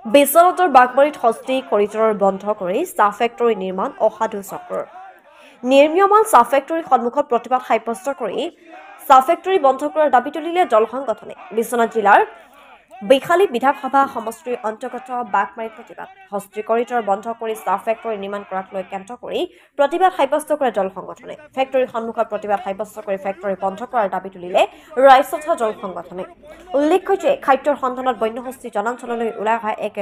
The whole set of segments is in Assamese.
বিশ্বনাথৰ বাগমাৰীত হস্তি কৰিডৰ বন্ধ কৰি চাহ ফেক্টৰী নিৰ্মাণ অসাধু চক্ৰৰ নিৰ্মীয়মান চাহ ফেক্টৰীৰ সন্মুখত প্ৰতিবাদ সাব্যস্ত কৰি চাহ ফেক্টৰী বন্ধ কৰাৰ দাবী তুলিলে দল সংগঠনে বিশ্বনাথ জিলাৰ বিখালী বিধানসভা সমষ্টিৰ অন্তৰ্গত বাগমাৰীত প্ৰতিবাদ হস্তি কৰিডৰ বন্ধ কৰি চাহ ফেক্টৰী নিৰ্মাণ কৰাক লৈ কেন্দ্ৰ কৰি প্ৰতিবাদ সাব্যস্ত কৰে দল সংগঠনে ফেক্টৰীৰ সন্মুখত প্ৰতিবাদ সাব্যস্ত কৰি ফেক্টৰী বন্ধ কৰাৰ দাবী তুলিলে ৰাইজ তথা দল সংগঠনে উল্লেখ্য যে খাদ্যৰ সন্ধানত বন্যহস্তি জনাঞ্চললৈ ওলাই অহা এক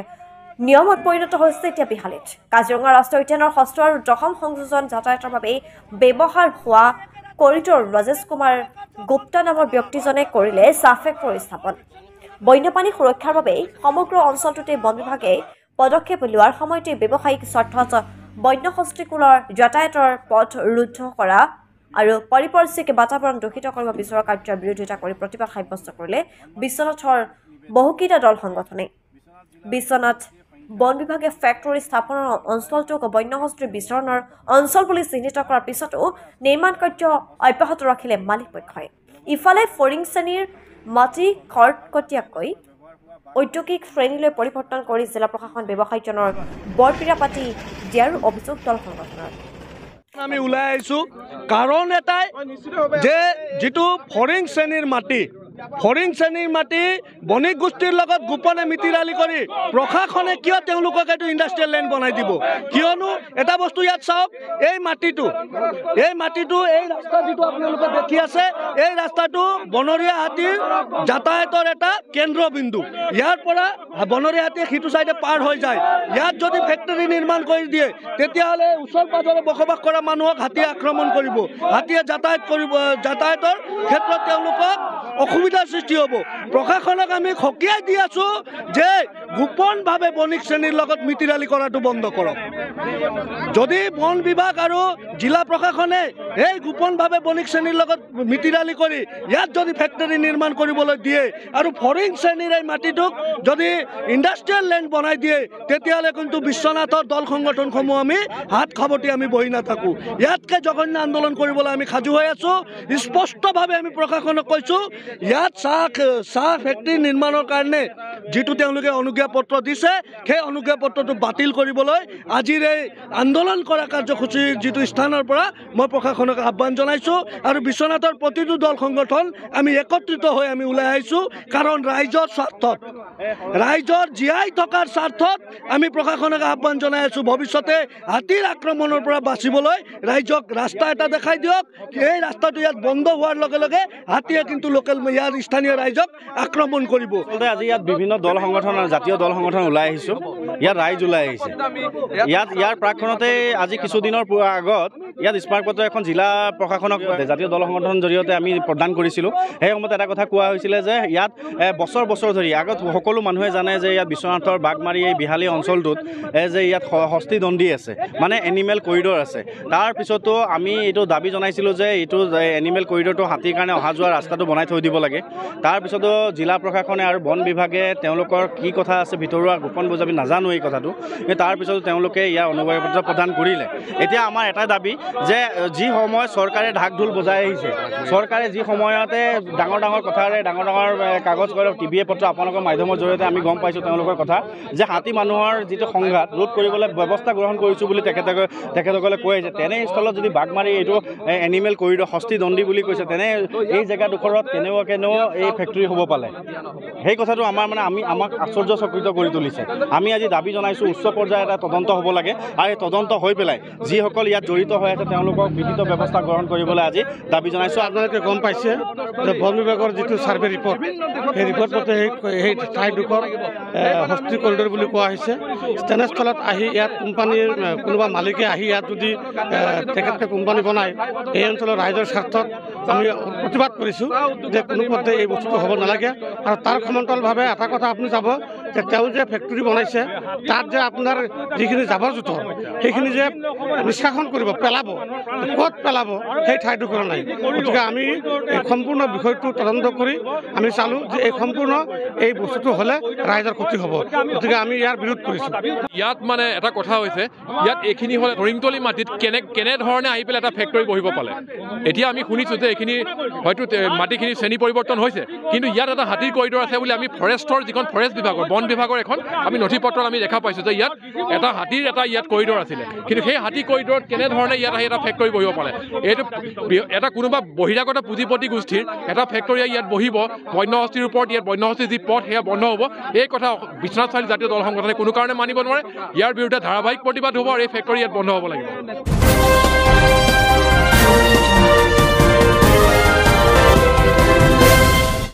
নিয়মত পৰিণত হৈছে এতিয়া বিহালীত কাজিৰঙা ৰাষ্ট্ৰীয় উদ্যানৰ ষষ্ঠ আৰু দশম সংযোজন যাতায়াতৰ বাবে ব্যৱহাৰ হোৱা কৰিডৰ ৰাজেশ কুমাৰ গুপ্তা নামৰ ব্যক্তিজনে কৰিলে চাহ ফেক্টৰী স্থাপন বন্যপ্ৰাণী সুৰক্ষাৰ বাবে সমগ্ৰ অঞ্চলটোতে বন বিভাগে পদক্ষেপ লোৱাৰ সময়তে ব্যৱসায়িক স্বাৰ্থত বন্যহস্তিকুলৰ যাতায়াতৰ পথ ৰুদ্ধ কৰা আৰু পাৰিপাৰ্শ্বিক বাতাবৰণ দূষিত কৰিব বিচৰা কাৰ্যৰ বিৰোধিতা কৰি প্ৰতিবাদ সাব্যস্ত কৰিলে বিশ্বনাথৰ বহুকেইটা দল সংগঠনে বিশ্বনাথ বন বিভাগে ফেক্টৰী স্থাপনৰ অঞ্চলটোক বন্যহস্তিৰ বিচৰণৰ অঞ্চল বুলি চিহ্নিত কৰাৰ পিছতো নিৰ্মাণ কাৰ্য অব্যাহত ৰাখিলে মালিক পক্ষই ইফালে ফৰিং শ্ৰেণীৰ মাটি খৰতকটীয়াকৈ ঔদ্যোগিক শ্ৰেণীলৈ পৰিৱৰ্তন কৰি জিলা প্ৰশাসন ব্যৱসায়ীজনৰ বৰপিৰা পাতি দিয়াৰ অভিযোগ দল সংগঠনৰ আমি ওলাই আহিছোঁ কাৰণ এটাই যে যিটো ফৰিং শ্ৰেণীৰ মাটি বণিক গোষ্ঠীৰ লগত গোপনে মিতিৰালি কৰি প্ৰশাসনে কিয় তেওঁলোকক এইটো ইণ্ডাষ্ট্ৰিয়েল লেণ্ড বনাই দিব কিয়নো এটা বস্তু ইয়াত চাওক এই মাটিটো এই ৰাস্তা যিটো আপোনালোকে দেখি আছে এই ৰাস্তাটো বনৰীয়া হাতীৰ যাতায়াতৰ এটা কেন্দ্ৰবিন্দু ইয়াৰ পৰা বনৰীয়া হাতীয়ে সিটো চাইডে পাৰ হৈ যায় ইয়াত যদি ফেক্টৰী নিৰ্মাণ কৰি দিয়ে তেতিয়াহ'লে ওচৰ পাজৰে বসবাস কৰা মানুহক হাতীয়ে আক্ৰমণ কৰিব হাতীয়ে যাতায়াতৰ ক্ষেত্ৰত তেওঁলোকক অসুবিধাৰ সৃষ্টি হ'ব প্ৰশাসনক আমি সকীয়াই দি আছোঁ যে গোপনভাৱে বণিক শ্ৰেণীৰ লগত মিতিৰালি কৰাটো বন্ধ কৰক যদি বন বিভাগ আৰু জিলা প্ৰশাসনে এই গোপনভাৱে বণিক শ্ৰেণীৰ লগত মিতিৰালি কৰি ইয়াত যদি ফেক্টৰী নিৰ্মাণ কৰিবলৈ দিয়ে আৰু ফৰিং শ্ৰেণীৰ এই মাটিটোক যদি ইণ্ডাষ্ট্ৰিয়েল লেণ্ড বনাই দিয়ে তেতিয়াহ'লে কিন্তু বিশ্বনাথৰ দল সংগঠনসমূহ আমি হাত খাবতি আমি বহি নাথাকোঁ ইয়াতকৈ জঘন্য আন্দোলন কৰিবলৈ আমি সাজু হৈ আছোঁ স্পষ্টভাৱে আমি প্ৰশাসনক কৈছোঁ ইয়াত চাহ ফেক্টৰী নিৰ্মাণৰ কাৰণে যিটো তেওঁলোকে অনুজ্ঞাপত্ৰ দিছে সেই অনুজ্ঞাপত্ৰটো বাতিল কৰিবলৈ আজিৰ এই আন্দোলন কৰা কাৰ্যসূচীৰ যিটো স্থানৰ পৰা মই প্ৰশাসনক আহ্বান জনাইছোঁ আৰু বিশ্বনাথৰ প্ৰতিটো দল সংগঠন আমি একত্ৰিত হৈ আমি ওলাই আহিছোঁ কাৰণ ৰাইজৰ স্বাৰ্থত ৰাইজৰ জীয়াই থকাৰ স্বাৰ্থত আমি প্ৰশাসনক আহ্বান জনাই আছোঁ ভৱিষ্যতে হাতীৰ আক্ৰমণৰ পৰা বাচিবলৈ ৰাইজক ৰাস্তা এটা দেখাই দিয়ক এই ৰাস্তাটো ইয়াত বন্ধ হোৱাৰ লগে লগে হাতীয়ে কিন্তু ইয়াৰ স্থানীয় ৰাইজক আক্ৰমণ কৰিব আজি ইয়াত বিভিন্ন দল সংগঠন আৰু জাতীয় দল সংগঠন ওলাই আহিছোঁ ইয়াত ৰাইজ ওলাই আহিছে ইয়াৰ প্ৰাকখনতে আজি কিছুদিনৰ আগত ইয়াত স্মাৰকপত্ৰ এখন জিলা প্ৰশাসনক জাতীয় দল সংগঠনৰ জৰিয়তে আমি প্ৰদান কৰিছিলোঁ সেই সময়ত এটা কথা কোৱা হৈছিলে যে ইয়াত বছৰ ধৰি আগত সকলো মানুহে জানে যে ইয়াত বিশ্বনাথৰ বাগমাৰী এই বিহালী অঞ্চলটোত যে ইয়াত হস্তি দণ্ডি আছে মানে এনিমেল কৰিডৰ আছে তাৰপিছতো আমি এইটো দাবী জনাইছিলোঁ যে এইটো এনিমেল কৰিডৰটো হাতীৰ কাৰণে অহা যোৱা ৰাস্তাটো বনাই থৈ দিব লাগে তাৰপিছতো জিলা প্ৰশাসনে আৰু বন বিভাগে তেওঁলোকৰ কি কথা আছে ভিতৰুৱা গোপন বুজাবি নাজানো এই কথাটো তাৰপিছতো তেওঁলোকে ইয়াৰ অনুজ্ঞাপত্ৰ প্ৰদান কৰিলে এতিয়া আমাৰ এটা দাবী যে যি সময় চৰকাৰে ঢাক ঢোল বজাই আহিছে চৰকাৰে যি সময়তে ডাঙৰ কথাৰে ডাঙৰ কাগজ কৰে টিভিয়ে পত্ৰ আপোনালোকৰ মাধ্যমৰ জৰিয়তে আমি গম পাইছোঁ তেওঁলোকৰ কথা যে হাতী মানুহৰ যিটো সংঘাত ৰোধ কৰিবলৈ ব্যৱস্থা গ্ৰহণ কৰিছোঁ বুলি তেখেতসকলে কৈ আছে তেনে স্থলত যদি বাগমাৰী এইটো এনিমেল কৰিডৰ হস্তি দণ্ডি বুলি কৈছে তেনে এই জেগাডোখৰত কেনেও এই ফেক্টৰী হ'ব পালে সেই কথাটো আমাক আশ্চৰ্যচকিত কৰি তুলিছে আমি আজি দাবী জনাইছোঁ উচ্চ পৰ্যায়ৰ এটা তদন্ত হ'ব লাগে আৰু এই তদন্ত হৈ পেলাই যিসকল ইয়াত জড়িত হৈ আছে তেওঁলোকক বিহিত ব্যৱস্থা গ্ৰহণ কৰিবলৈ আজি দাবী জনাইছোঁ আপোনালোকে গম পাইছে যে বন বিভাগৰ যিটো ছাৰ্ভে ৰিপৰ্ট সেই ৰিপৰ্ট মতে সেই ঠাইডোখৰ হস্তি কৰিডৰ বুলি কোৱা হৈছে তেনেস্থলত আহি ইয়াত কোম্পানীৰ কোনোবা মালিকে আহি ইয়াত যদি তেখেতকে কোম্পানী বনায় এই অঞ্চলৰ ৰাইজৰ স্বাৰ্থত আমি প্ৰতিবাদ কৰিছোঁ যে কোনো পথে এই বস্তুটো হ'ব নালাগে আৰু তাৰ সমান্তৰালভাৱে এটা কথা আপুনি চাব তেওঁ যে ফেক্টৰী বনাইছে তাত যে আপোনাৰ যিখিনি জাবৰ জোঁথৰ সেইখিনি যে নিষ্কাশন কৰিব পেলাব ক'ত পেলাব সেই ঠাইডোখৰ নাই গতিকে আমি এই সম্পূৰ্ণ বিষয়টো তদন্ত কৰি আমি চালোঁ যে এই সম্পূৰ্ণ এই বস্তুটো হ'লে ৰাইজৰ ক্ষতি হ'ব গতিকে আমি ইয়াৰ বিৰোধ কৰিছোঁ ইয়াত মানে এটা কথা হৈছে ইয়াত এইখিনি হ'লে হৰিংতলী মাটিত কেনেধৰণে আহি পেলাই এটা ফেক্টৰী বহিব পালে এতিয়া আমি শুনিছোঁ যে এইখিনি হয়তো মাটিখিনি শ্ৰেণী পৰিৱৰ্তন হৈছে কিন্তু ইয়াত এটা হাতীৰ কৰিডৰ আছে বুলি আমি ফৰেষ্টৰ যিখন ফৰেষ্ট বিভাগৰ বন বিভাগৰ এখন আমি নথি পত্ৰত আমি দেখা পাইছোঁ যে ইয়াত এটা হাতীৰ এটা ইয়াত কৰিডৰ আছিলে কিন্তু সেই হাতী কৰিডৰত কেনেধৰণে ইয়াত আহি এটা ফেক্টৰী বহিব পাৰে এইটো এটা কোনোবা বহিৰাগত পুঁজিপতি গোষ্ঠীৰ এটা ফেক্টৰী ইয়াত বহিব বন্যহস্তীৰ ওপৰত ইয়াত বন্যহস্তীৰ যি পথ সেয়া বন্ধ হ'ব এই কথা বিশ্বনাথ চাৰিআলি জাতীয় দল সংগঠনে কোনো কাৰণে মানিব নোৱাৰে ইয়াৰ বিৰুদ্ধে ধাৰাবাহিক প্ৰতিবাদ হ'ব আৰু এই ফেক্টৰী ইয়াত বন্ধ হ'ব লাগিব